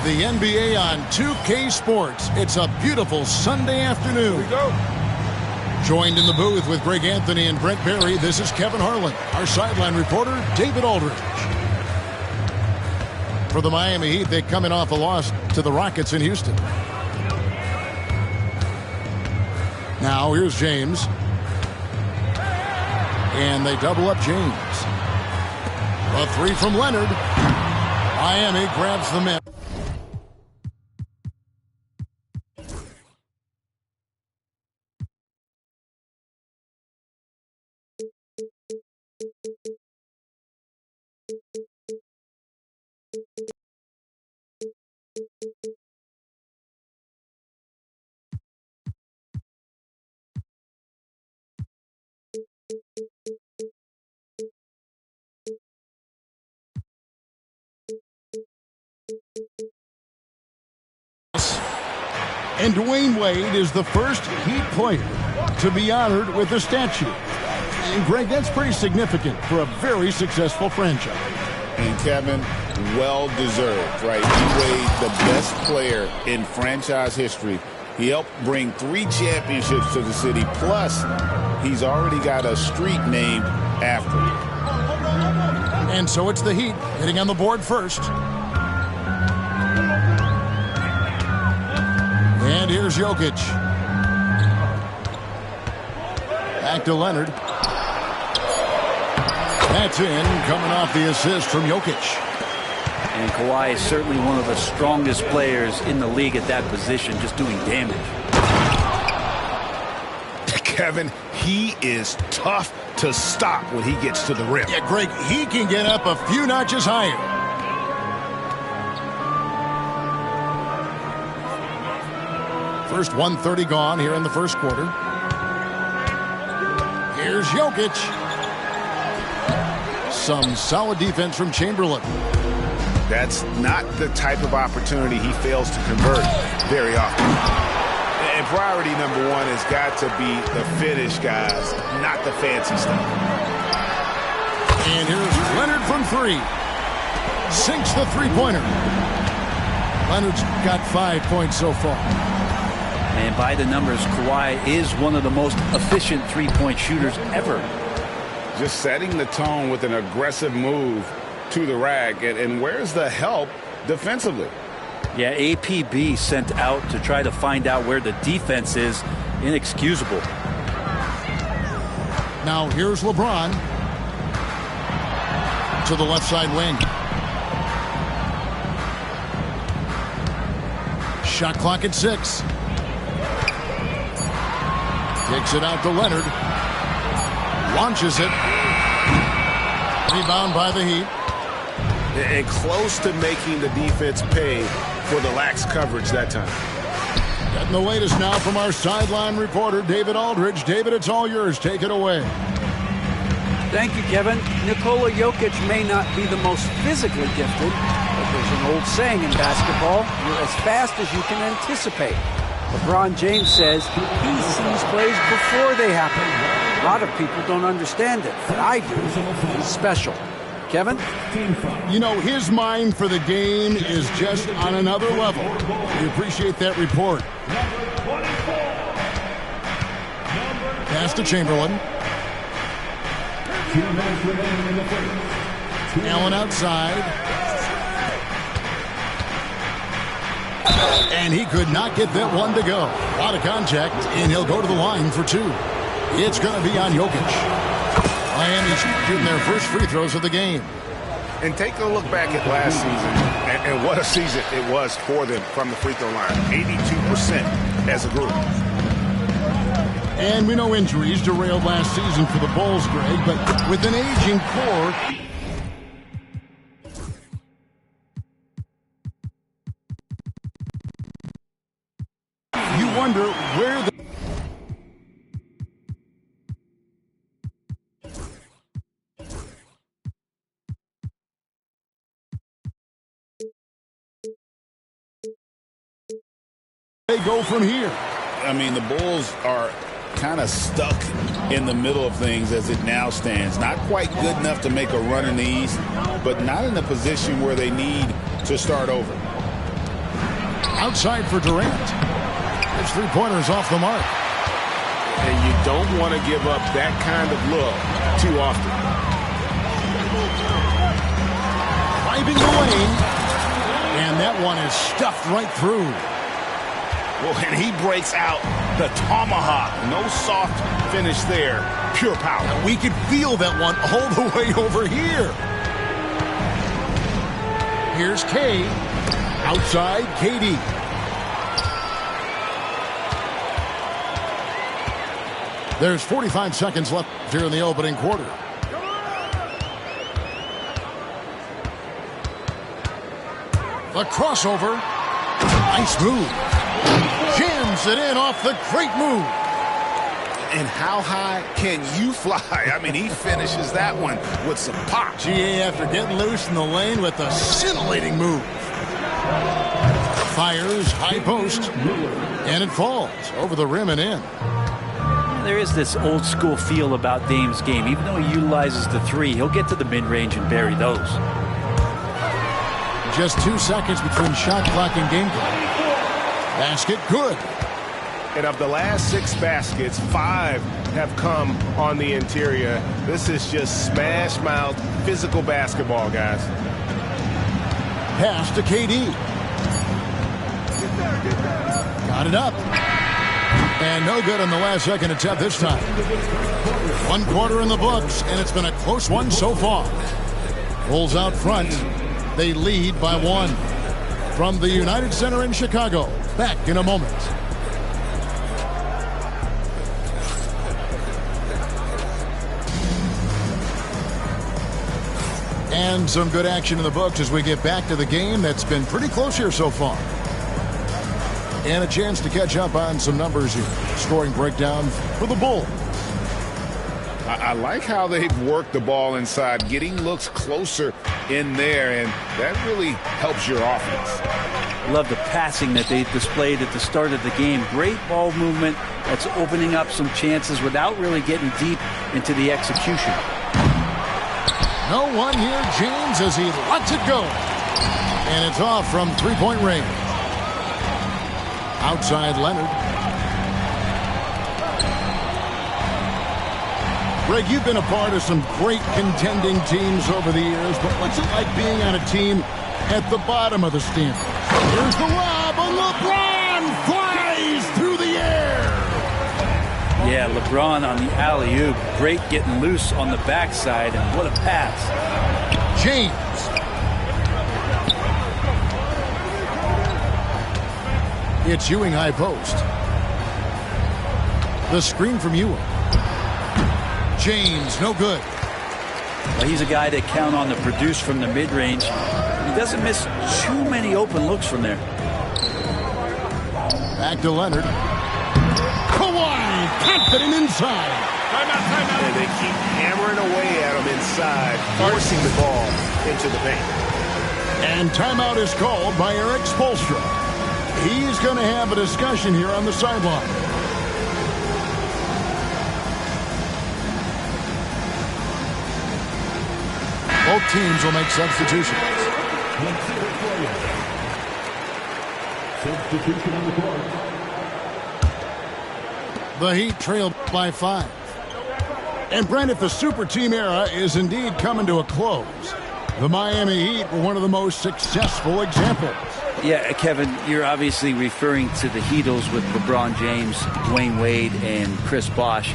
The NBA on 2K Sports. It's a beautiful Sunday afternoon. Here we go. Joined in the booth with Greg Anthony and Brent Barry, this is Kevin Harlan. Our sideline reporter, David Aldridge. For the Miami Heat, they're coming off a loss to the Rockets in Houston. Now, here's James. And they double up James. A three from Leonard. Miami grabs the man. And Dwayne Wade is the first Heat player to be honored with a statue. And Greg, that's pretty significant for a very successful franchise. And Kevin, well-deserved, right? He the best player in franchise history. He helped bring 3 championships to the city, plus he's already got a street named after him. And so it's the Heat hitting on the board first. And here's Jokic. Back to Leonard. That's in, coming off the assist from Jokic. And Kawhi is certainly one of the strongest players in the league at that position, just doing damage. Kevin, he is tough to stop when he gets to the rim. Yeah, Greg, he can get up a few notches higher. First 1:30 gone here in the first quarter. Here's Jokic. Some solid defense from Chamberlain. That's not the type of opportunity he fails to convert very often. And priority number one has got to be the finish, guys, not the fancy stuff. And here's Leonard from 3. Sinks the three-pointer. Leonard's got 5 points so far. And by the numbers, Kawhi is one of the most efficient three-point shooters ever. Just setting the tone with an aggressive move to the rack. And where's the help defensively? Yeah, APB sent out to try to find out where the defense is. Inexcusable. Now here's LeBron to the left side wing. Shot clock at 6. Takes it out to Leonard. Launches it. Rebound by the Heat. And close to making the defense pay for the lax coverage that time. Getting the latest now from our sideline reporter, David Aldridge. David, it's all yours. Take it away. Thank you, Kevin. Nikola Jokic may not be the most physically gifted, but there's an old saying in basketball, you're as fast as you can anticipate. LeBron James says he sees plays before they happen. A lot of people don't understand it, but I do. He's special. Kevin? You know, his mind for the game is just on another level. We appreciate that report. Pass to Chamberlain. Allen outside. And he could not get that one to go. A lot of contact, and he'll go to the line for 2. It's going to be on Jokic. Miami's shooting their first free throws of the game. And take a look back at last season, and what a season it was for them from the free throw line. 82% as a group. And we know injuries derailed last season for the Bulls, Greg, but with an aging core, you wonder where the they go from here. I mean, the Bulls are kind of stuck in the middle of things as it now stands. Not quite good enough to make a run in the East, but not in a position where they need to start over. Outside for Durant. His three-pointers off the mark. And you don't want to give up that kind of look too often. Driving the lane. And that one is stuffed right through. Well, and he breaks out the tomahawk. No soft finish there. Pure power. And we could feel that one all the way over here. Here's K. Outside, KD. There's 45 seconds left here in the opening quarter. The crossover. Nice move. Jams it in off the great move. And how high can you fly? I mean, he finishes that one with some pop. GA after getting loose in the lane with a scintillating move. Fires, high post, and it falls over the rim and in. There is this old school feel about Dame's game. Even though he utilizes the 3, he'll get to the mid-range and bury those. Just 2 seconds between shot clock and game clock. Basket, good. And of the last 6 baskets, 5 have come on the interior. This is just smash mouth physical basketball, guys. Pass to KD. Got it up. And no good on the last second attempt this time. 1 quarter in the books, and it's been a close one so far. Bulls out front. They lead by 1. From the United Center in Chicago. Back in a moment. And some good action in the books as we get back to the game that's been pretty close here so far. And a chance to catch up on some numbers here. Scoring breakdown for the Bulls. I like how they've worked the ball inside, getting looks closer in there, and that really helps your offense. Love the passing that they displayed at the start of the game. Great ball movement that's opening up some chances without really getting deep into the execution. No one here, James, as he lets it go. And it's off from three-point range. Outside Leonard. Greg, you've been a part of some great contending teams over the years, but what's it like being on a team at the bottom of the standings? Here's the lob, and LeBron flies through the air. Yeah, LeBron on the alley-oop. Great getting loose on the backside, and what a pass. James. It's Ewing high post. The screen from Ewing. James, no good. Well, he's a guy that count on to produce from the mid-range. He doesn't miss too many open looks from there. Back to Leonard. Kawhi, confident inside. Timeout. And they keep hammering away at him inside, forcing the ball into the paint. And timeout is called by Eric Spoelstra. He's going to have a discussion here on the sideline. Both teams will make substitutions. Substitution on the court. The Heat trailed by 5. And Brent, if the super team era is indeed coming to a close, the Miami Heat were one of the most successful examples. Yeah, Kevin, you're obviously referring to the Heatles with LeBron James, Dwayne Wade, and Chris Bosh.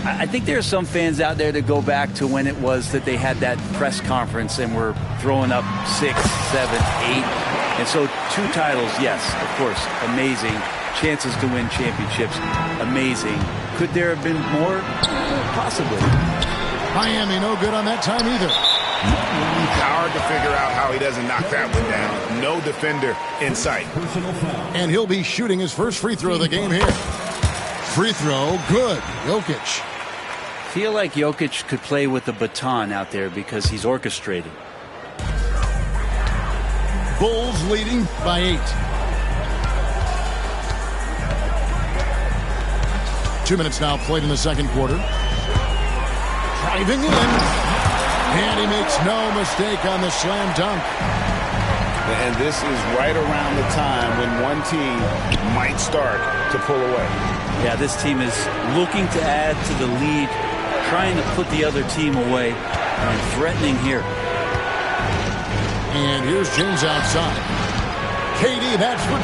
I think there are some fans out there that go back to when it was that they had that press conference and were throwing up 6, 7, 8. And so 2 titles, yes, of course, amazing. Chances to win championships, amazing. Could there have been more? Possibly. Miami no good on that time either. Hard to figure out how he doesn't knock that one down. No defender in sight. And he'll be shooting his first free throw of the game here. Free throw, good. Jokic. Feel like Jokic could play with the baton out there because he's orchestrated. Bulls leading by 8. 2 minutes now played in the second quarter. Driving in. And he makes no mistake on the slam dunk. And this is right around the time when one team might start to pull away. Yeah, this team is looking to add to the lead, trying to put the other team away, and threatening here. And here's James outside. KD, that's for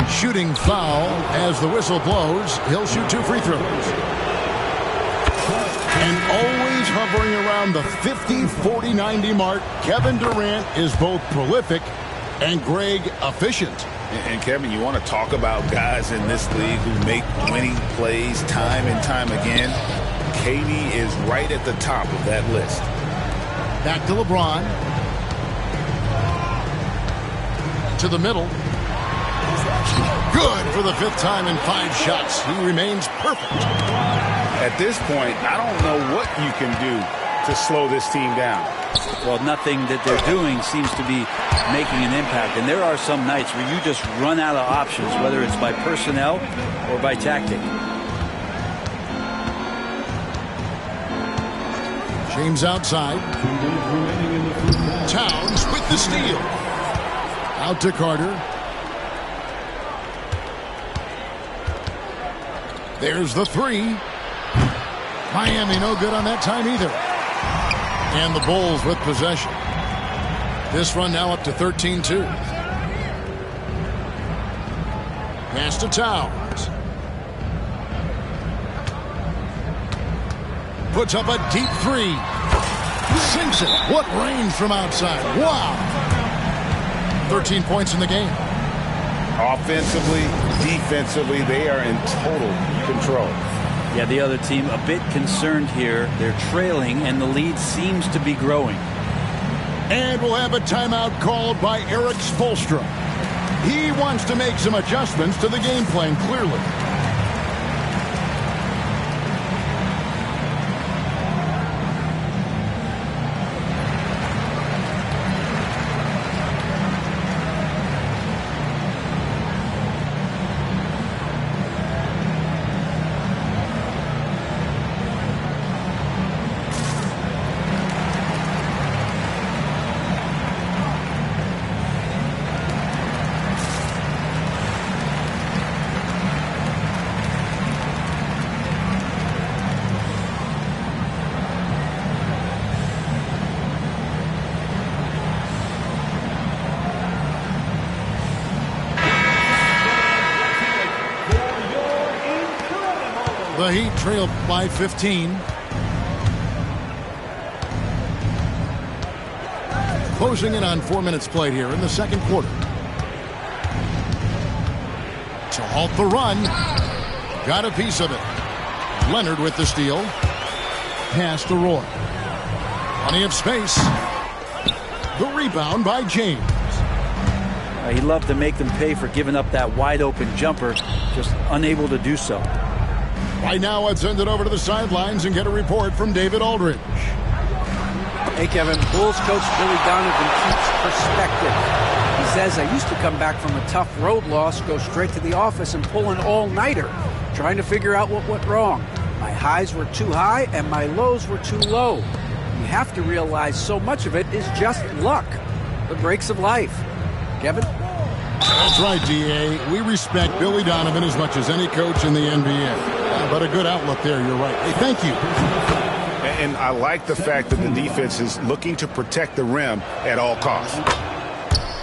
2. Shooting foul as the whistle blows. He'll shoot 2 free throws. And always hovering around the 50, 40, 90 mark, Kevin Durant is both prolific and Greg efficient. And Kevin, you want to talk about guys in this league who make winning plays time and time again. KD is right at the top of that list. Back to LeBron. To the middle. Good for the 5th time in 5 shots. He remains perfect. At this point, I don't know what you can do to slow this team down. Well, nothing that they're doing seems to be making an impact. And there are some nights where you just run out of options, whether it's by personnel or by tactic. James outside. Towns with the steal. Out to Carter. There's the three. Miami no good on that time either. And the Bulls with possession. This run now up to 13-2. Pass to Towns. Puts up a deep three. Sinks it. What range from outside. Wow. 13 points in the game. Offensively, defensively, they are in total control. Yeah, the other team a bit concerned here. They're trailing, and the lead seems to be growing. And we'll have a timeout called by Eric Spoelstra. He wants to make some adjustments to the game plan, clearly. The Heat trailed by 15. Closing in on 4 minutes played here in the second quarter. To halt the run. Got a piece of it. Leonard with the steal. Pass to Roy. Plenty of space. The rebound by James. He loved to make them pay for giving up that wide-open jumper, just unable to do so. Right now, let's send it over to the sidelines and get a report from David Aldridge. Hey, Kevin. Bulls coach Billy Donovan keeps perspective. He says, I used to come back from a tough road loss, go straight to the office and pull an all-nighter, trying to figure out what went wrong. My highs were too high and my lows were too low. You have to realize so much of it is just luck. The breaks of life. Kevin? That's right, D.A. We respect Billy Donovan as much as any coach in the NBA. But a good outlook there, you're right. Hey, thank you. And I like the fact that the defense is looking to protect the rim at all costs.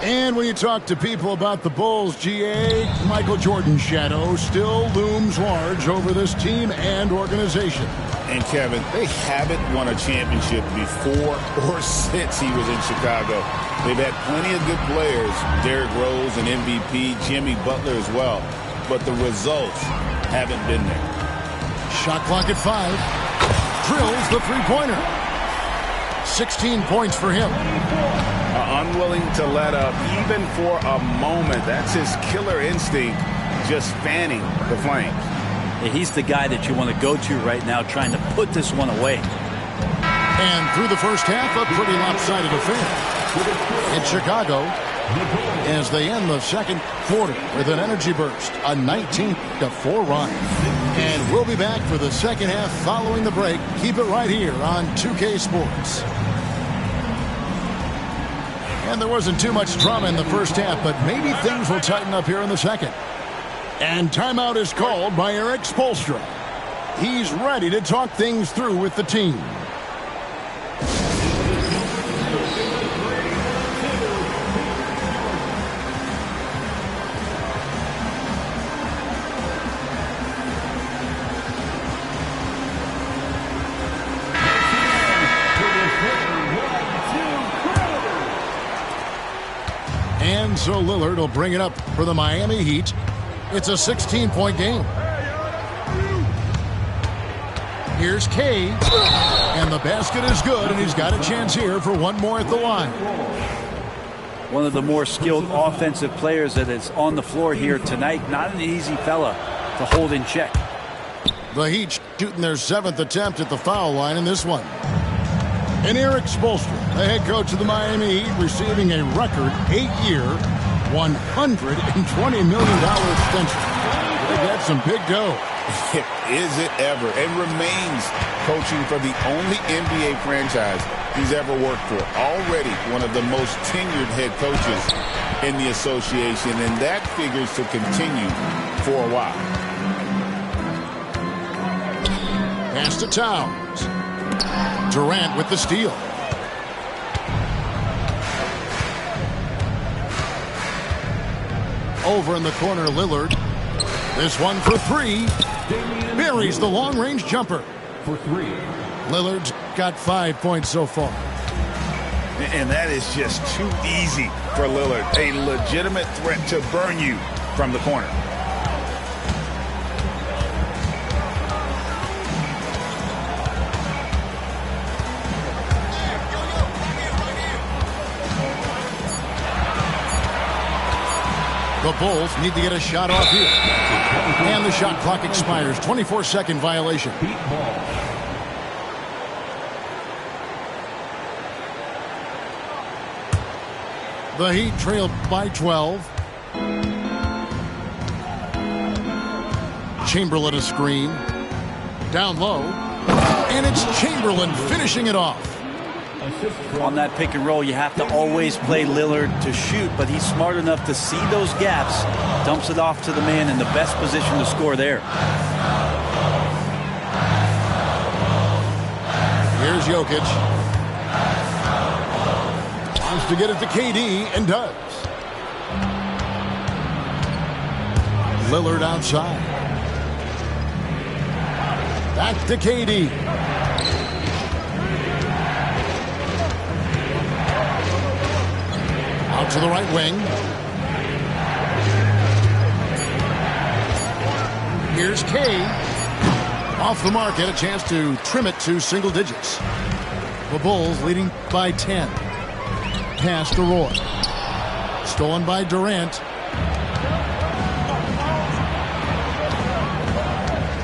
And when you talk to people about the Bulls, G.A., Michael Jordan's shadow still looms large over this team and organization. And, Kevin, they haven't won a championship before or since he was in Chicago. They've had plenty of good players, Derrick Rose, an MVP, Jimmy Butler as well. But the results haven't been there. Shot clock at 5. Drills the three-pointer. 16 points for him. Unwilling to let up even for a moment. That's his killer instinct, just fanning the flames. Yeah, he's the guy that you want to go to right now, trying to put this one away. And through the first half, a pretty lopsided affair in Chicago as they end the second quarter with an energy burst, a 19-4 run. And we'll be back for the second half following the break. Keep it right here on 2K Sports. And there wasn't too much drama in the first half, but maybe things will tighten up here in the second. And timeout is called by Eric Spoelstra. He's ready to talk things through with the team. And so Lillard will bring it up for the Miami Heat. It's a 16-point game. Here's K. And the basket is good, and he's got a chance here for one more at the line. One of the more skilled offensive players that is on the floor here tonight. Not an easy fella to hold in check. The Heat shooting their 7th attempt at the foul line in this one. And Eric Spoelstra, the head coach of the Miami Heat, receiving a record 8-year, $120 million extension. They got some big dough. Is it ever? And remains coaching for the only NBA franchise he's ever worked for. Already one of the most tenured head coaches in the association, and that figures to continue for a while. Pass to Towns. Durant with the steal. Over in the corner, Lillard. This one for three. Buries the long-range jumper. For three. Lillard's got 5 points so far. And that is just too easy for Lillard. A legitimate threat to burn you from the corner. The Bulls need to get a shot off here. And the shot clock expires. 24-second violation. The Heat trail by 12. Chamberlain a screen. Down low. And it's Chamberlain finishing it off. On that pick and roll, you have to always play Lillard to shoot, but he's smart enough to see those gaps, dumps it off to the man in the best position to score there. Here's Jokic. Wants to get it to KD and does. Lillard outside. Back to KD. Out to the right wing. Here's K. Off the mark, and a chance to trim it to single digits. The Bulls leading by 10. Pass to Roy. Stolen by Durant.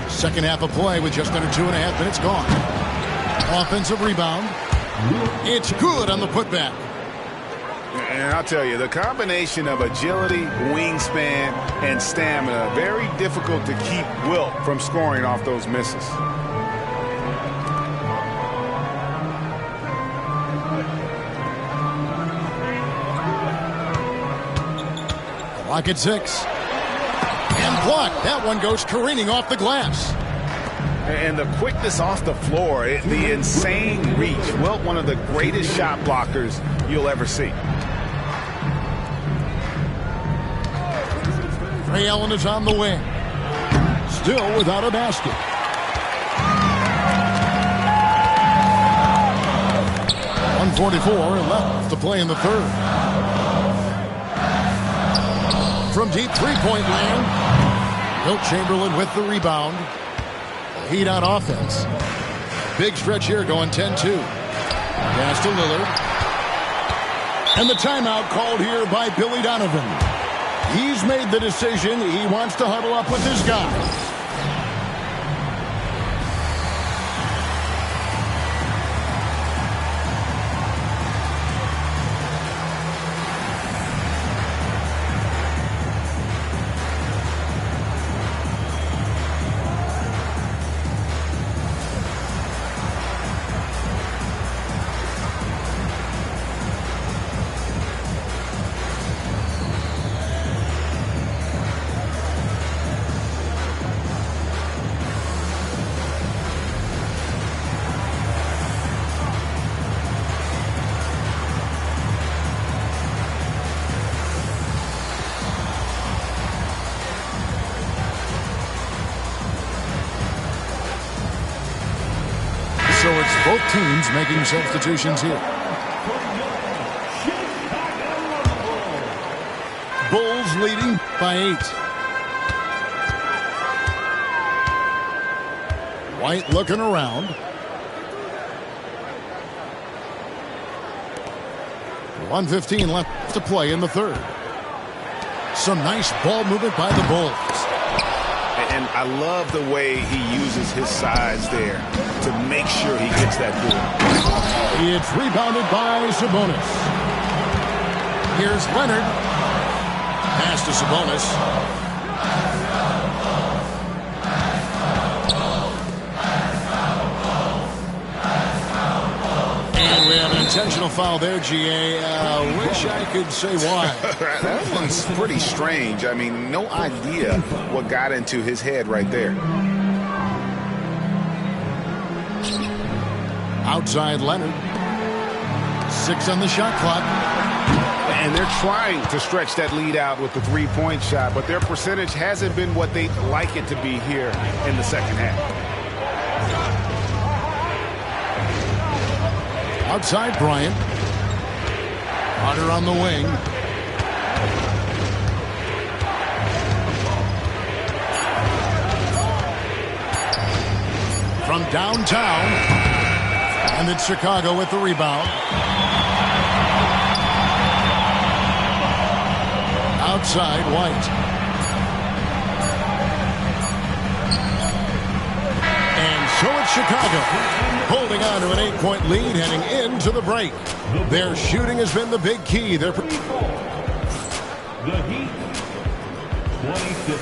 Second half of play with just under 2.5 minutes gone. Offensive rebound. It's good on the putback. And I'll tell you, the combination of agility, wingspan, and stamina, very difficult to keep Wilt from scoring off those misses. Clock at 6. And blocked. That one goes careening off the glass. And the quickness off the floor, the insane reach. Wilt, one of the greatest shot blockers you'll ever see. Ray Allen is on the wing. Still without a basket. .144 left to play in the third. From deep three-point land. Wilt Chamberlain with the rebound. Heat on offense. Big stretch here going 10-2. Pass to Lillard. And the timeout called here by Billy Donovan. He's made the decision. He wants to huddle up with his guys. So it's both teams making substitutions here. Bulls leading by 8. White looking around. 1:15 left to play in the third. Some nice ball movement by the Bulls. And I love the way he uses his size there to make sure he gets that ball. It's rebounded by Sabonis. Here's Leonard. Pass to Sabonis. And we have an intentional foul there, GA. Wish I could say why. That one's pretty strange. I mean, no idea what got into his head right there. Outside Leonard. 6 on the shot clock. And they're trying to stretch that lead out with the three-point shot, but their percentage hasn't been what they'd like it to be here in the second half. Outside Bryant. Carter on the wing. From downtown. And it's Chicago with the rebound. Outside White. And so it's Chicago holding on to an 8-point lead heading into the break. Their shooting has been the big key. The Heat, 26.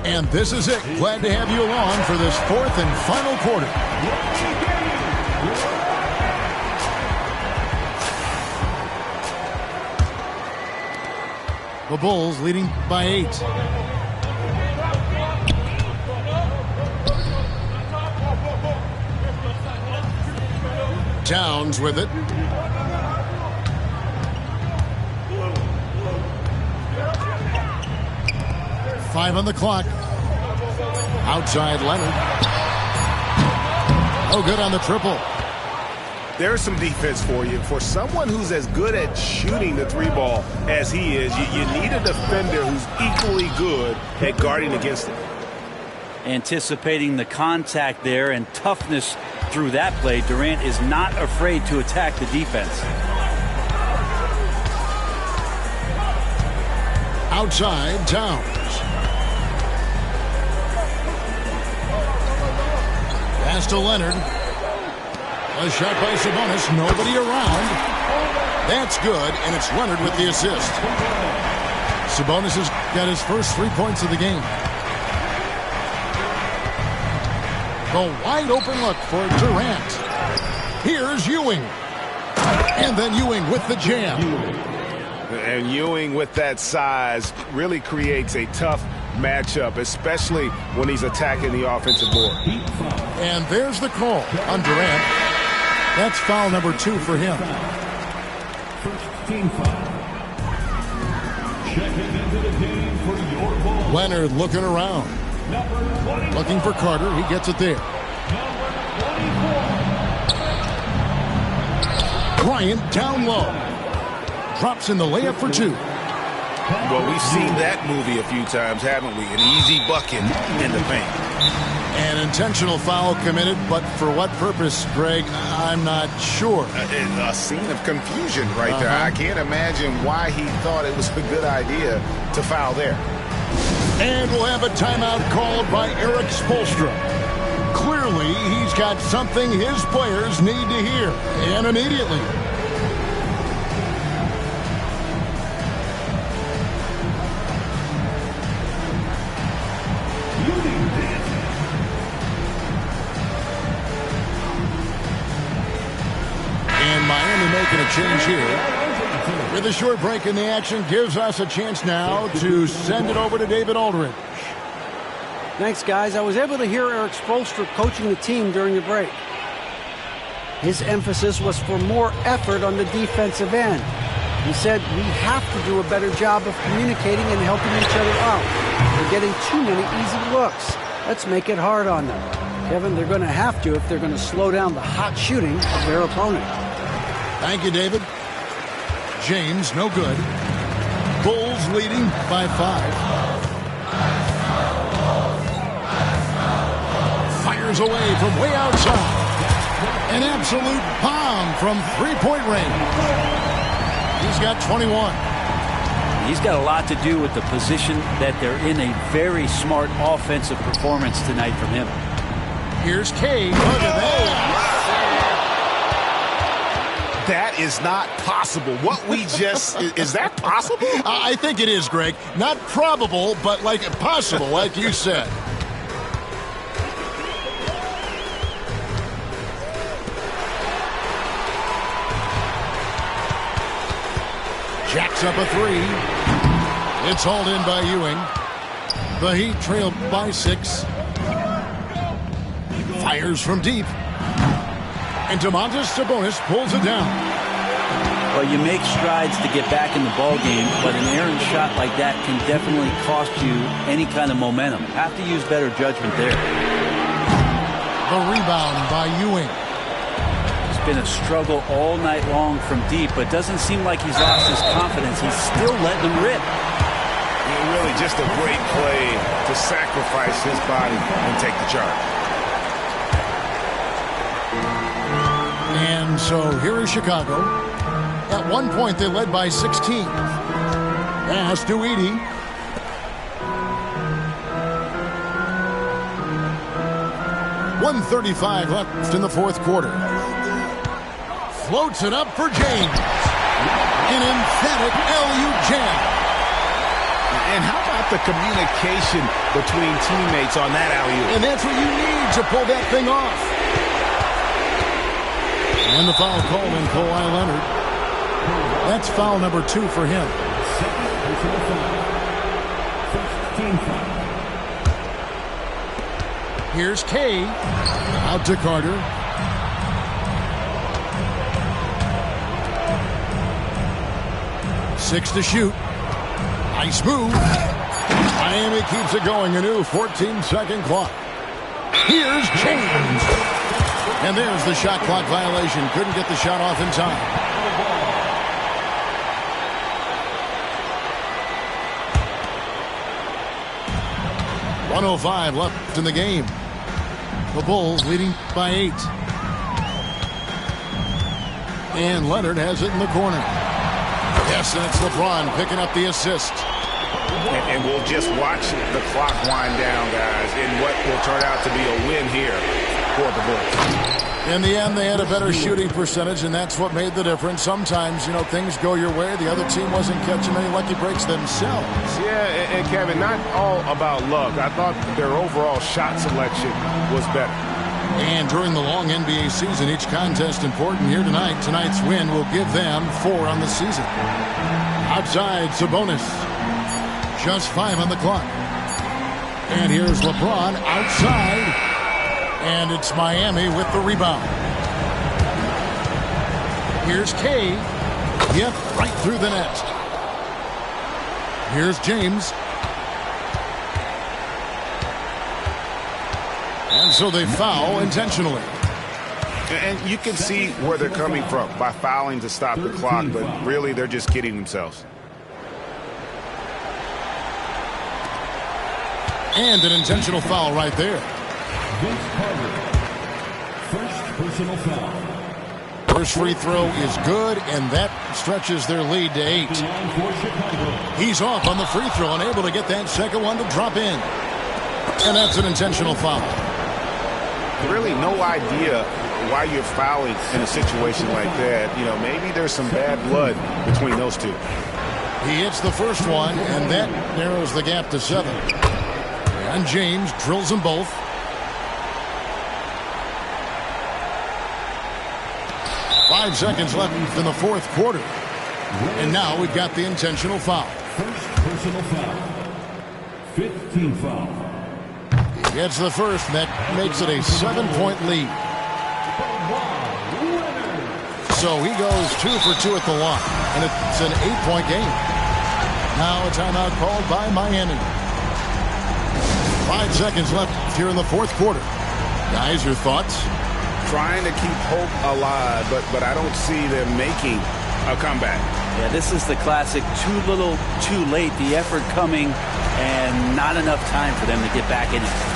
And this is it. Glad to have you along for this 4th and final quarter. The Bulls leading by 8. Towns with it. Five on the clock. Outside Leonard. Oh, good on the triple. There's some defense for you. For someone who's as good at shooting the three ball as he is, you need a defender who's equally good at guarding against it. Anticipating the contact there and toughness through that play, Durant is not afraid to attack the defense. Outside Towns. Pass to Leonard. A shot by Sabonis. Nobody around. That's good, and it's Leonard with the assist. Sabonis has got his first 3 points of the game. The wide open look for Durant. Here's Ewing. And then Ewing with the jam. And Ewing with that size really creates a tough matchup, especially when he's attacking the offensive board. And there's the call on Durant. That's foul number 2 for him. First team foul. Checking into the game for your ball. Leonard looking around. Looking for Carter. He gets it there. Bryant down low. Drops in the layup for 2. Well, we've seen that movie a few times, haven't we? An easy bucket in the paint. An intentional foul committed, but for what purpose, Greg? I'm not sure. A scene of confusion right there. I can't imagine why he thought it was a good idea to foul there. And we'll have a timeout called by Eric Spoelstra. Clearly, he's got something his players need to hear, and immediately. And Miami making a change here. With a short break in the action, gives us a chance now to send it over to David Aldridge. Thanks, guys. I was able to hear Eric Spoelstra coaching the team during the break. His emphasis was for more effort on the defensive end. He said we have to do a better job of communicating and helping each other out. They're getting too many easy looks. Let's make it hard on them. Kevin, they're going to have to if they're going to slow down the hot shooting of their opponent. Thank you, David. James, no good. Bulls leading by 5. Fires away from way outside. An absolute bomb from three-point range. He's got 21. He's got a lot to do with the position that they're in. A very smart offensive performance tonight from him. Here's Cade. Look at that. That is not possible. What we just... is that possible? I think it is, Greg. Not probable, but like possible, like you said. Jacks up a three. It's hauled in by Ewing. The Heat trail by 6. Fires from deep. And Domantas Sabonis pulls it down. Well, you make strides to get back in the ball game, but an errant shot like that can definitely cost you any kind of momentum. Have to use better judgment there. The rebound by Ewing. It's been a struggle all night long from deep, but doesn't seem like he's lost his confidence. He's still letting them rip. Really just a great play to sacrifice his body and take the charge. And so here is Chicago. At one point, they led by 16. Pass to Edey. .135 left in the fourth quarter. Floats it up for James. An emphatic LU jam. And how about the communication between teammates on that alley-oop? And that's what you need to pull that thing off. And the foul called in Kawhi Leonard. That's foul number 2 for him. Here's Kay. Out to Carter. Six to shoot. Nice move. Miami keeps it going. A new 14-second clock. Here's James. And there's the shot clock violation. Couldn't get the shot off in time. .105 left in the game. The Bulls leading by 8. And Leonard has it in the corner. Yes, and it's LeBron picking up the assist. And we'll just watch the clock wind down, guys, in what will turn out to be a win here for the Bulls. In the end, they had a better shooting percentage, and that's what made the difference. Sometimes, things go your way. The other team wasn't catching any lucky breaks themselves. Yeah, and Kevin, not all about luck. I thought their overall shot selection was better. And during the long NBA season, each contest important. Here tonight. Tonight's win will give them 4 on the season. Outside, Sabonis. Just 5 on the clock. And here's LeBron outside. And it's Miami with the rebound. Here's Kay. Yep, right through the net. Here's James. And so they foul intentionally. And you can see where they're coming from by fouling to stop the clock, but really they're just kidding themselves. And an intentional foul right there. First personal foul. First free throw is good, and that stretches their lead to 8. He's off on the free throw, unable to get that second one to drop in. And that's an intentional foul. Really no idea why you're fouling in a situation like that. Maybe there's some bad blood between those two. He hits the first one, and that narrows the gap to 7. And James drills them both. Five seconds left in the fourth quarter. And now we've got the intentional foul. First personal foul. 15 foul. He gets the first, and that makes it a 7-point lead. So he goes 2 for 2 at the line, and it's an 8-point game. Now a timeout called by Miami. 5 seconds left here in the fourth quarter. Guys, your thoughts? Trying to keep hope alive, but I don't see them making a comeback. Yeah, this is the classic too little, too late. The effort coming and not enough time for them to get back in it.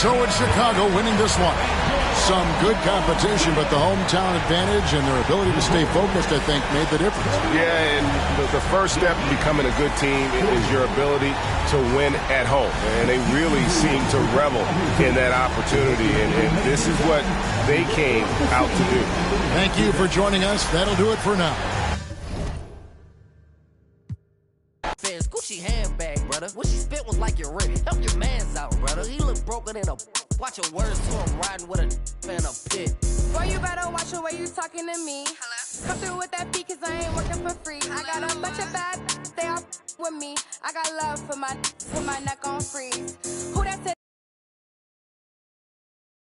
so it's Chicago winning this one. Some good competition, but the hometown advantage and their ability to stay focused, I think, made the difference. Yeah, and the first step in becoming a good team is your ability to win at home. And they really seem to revel in that opportunity, and this is what they came out to do. Thank you for joining us. That'll do it for now. Fans, Gucci handbag, brother. What she spit was like your rib. Help your mans out, brother. He look broken in a. Watch your words to him riding with a in a pit. Boy, you better watch the way you talking to me. Hello? Come through with that fee, cause I ain't working for free. Hello? I got a bunch of bad, they all with me. I got love for my neck on freeze. Who that said